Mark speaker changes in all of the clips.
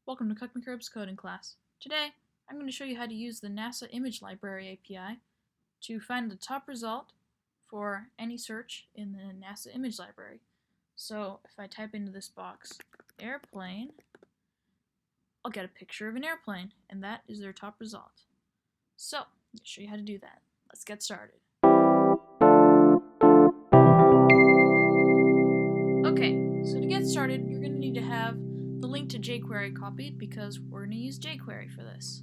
Speaker 1: Welcome to Cukmekerb's coding class. Today, I'm going to show you how to use the NASA Image Library API to find the top result for any search in the NASA Image Library. So if I type into this box, airplane, I'll get a picture of an airplane, and that is their top result. So, I'll show you how to do that. Let's get started. Okay, so to get started, you're going to need to have the link to jQuery copied because we're going to use jQuery for this.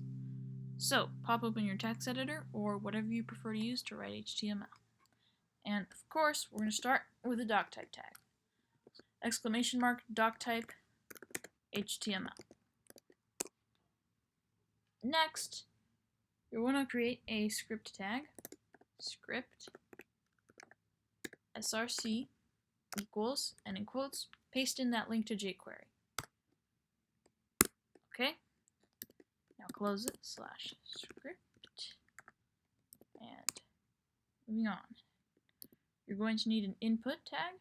Speaker 1: So, pop open your text editor or whatever you prefer to use to write HTML. And of course, we're going to start with a doctype tag. Exclamation mark doctype HTML. Next, you're going to create a script tag, script src equals, and in quotes, paste in that link to jQuery. Okay? Now close it, /script, and moving on. You're going to need an input tag.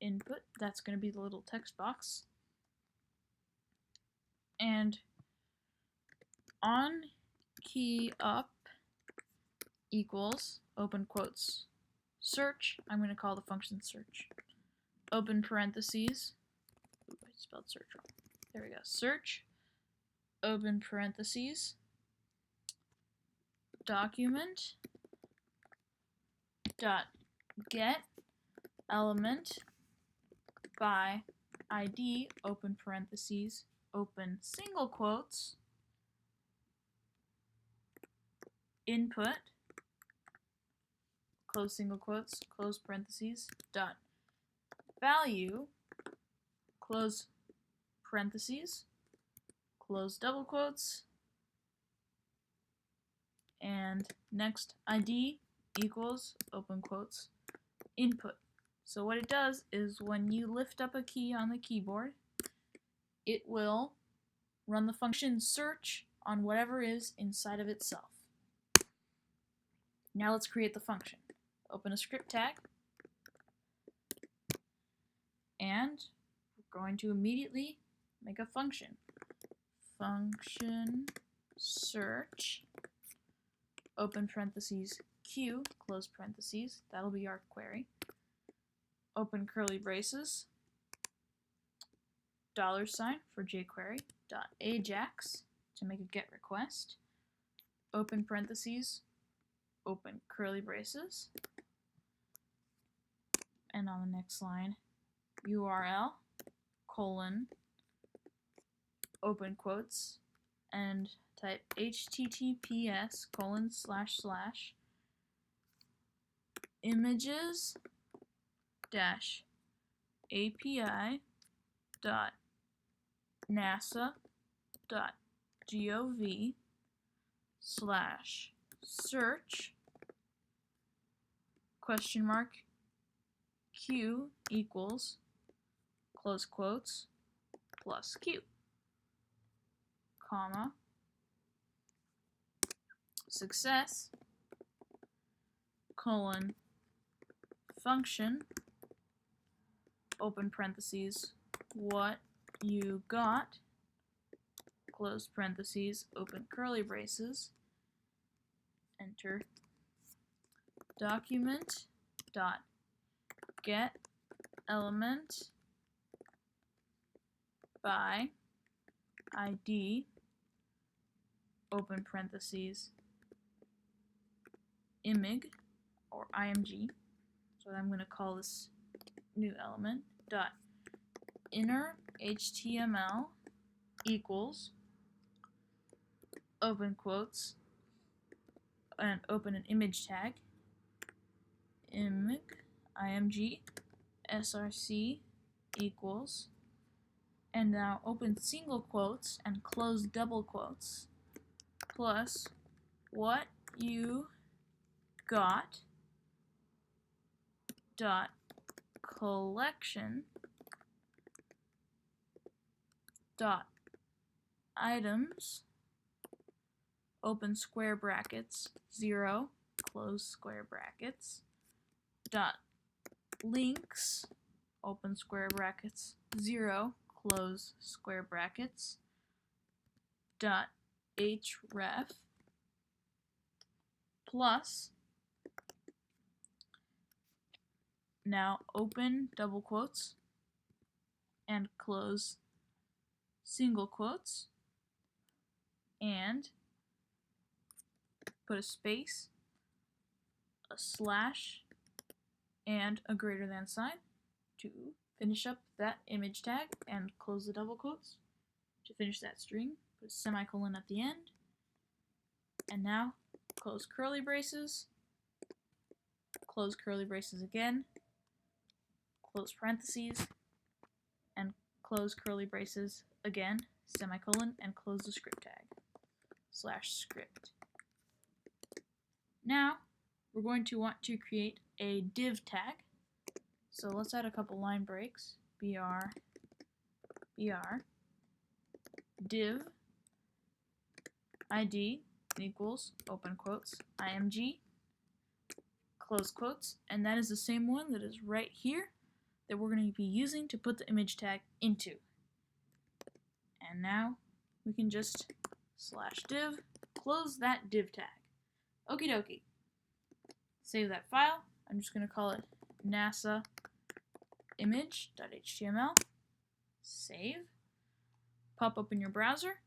Speaker 1: Input, that's going to be the little text box. And on key up equals, open quotes, search, I'm going to call the function search. Open parentheses, ooh, I spelled search wrong. There we go, search, open parentheses, document dot get element by ID, open parentheses, open single quotes, input, close single quotes, close parentheses, dot value, close parentheses, close double quotes, and next ID equals, open quotes, input. So what it does is when you lift up a key on the keyboard, it will run the function search on whatever is inside of itself. Now let's create the function. Open a script tag, and we're going to immediately make a function. Function search, open parentheses, q, close parentheses, that'll be our query. Open curly braces, $sign for jQuery, dot ajax to make a GET request, open parentheses, open curly braces, and on the next line, URL, colon, open quotes, and type https :// api.nasa.gov/search q equals, close quotes, plus q, comma, success, colon, function, open parentheses, what you got, close parentheses, open curly braces, enter, document dot get element by ID, open parentheses, img or img, so I'm going to call this new element, dot inner HTML equals, open quotes, and open an image tag, img src equals, and now open single quotes and close double quotes, plus what you got dot collection dot items, open square brackets, 0, close square brackets, dot links, open square brackets, 0, close square brackets, dot href plus, now open double quotes and close single quotes, and put a space, a slash, and a greater than sign to finish up that image tag, and close the double quotes. To finish that string, put a semicolon at the end, and now close curly braces, close curly braces again, close parentheses, and close curly braces again, semicolon, and close the script tag, slash script. Now, we're going to want to create a div tag. So let's add a couple line breaks. br, div, id equals, open quotes, img, close quotes, and that is the same one that is right here that we're going to be using to put the image tag into. And now we can just slash div, close that div tag. Okie dokie. Save that file. I'm just going to call it NASA image.html. Save. Pop open your browser.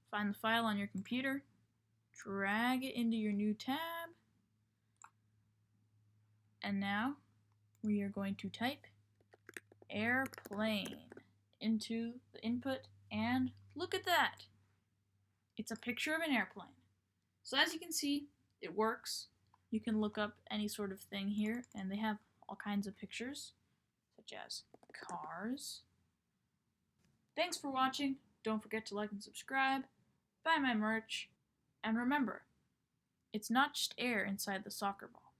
Speaker 1: Find the file on your computer. Drag it into your new tab. And now we are going to type airplane into the input, and look at that. It's a picture of an airplane. So as you can see, it works. You can look up any sort of thing here, and they have all kinds of pictures, such as cars. Thanks for watching. Don't forget to like and subscribe, buy my merch, and remember, it's not just air inside the soccer ball.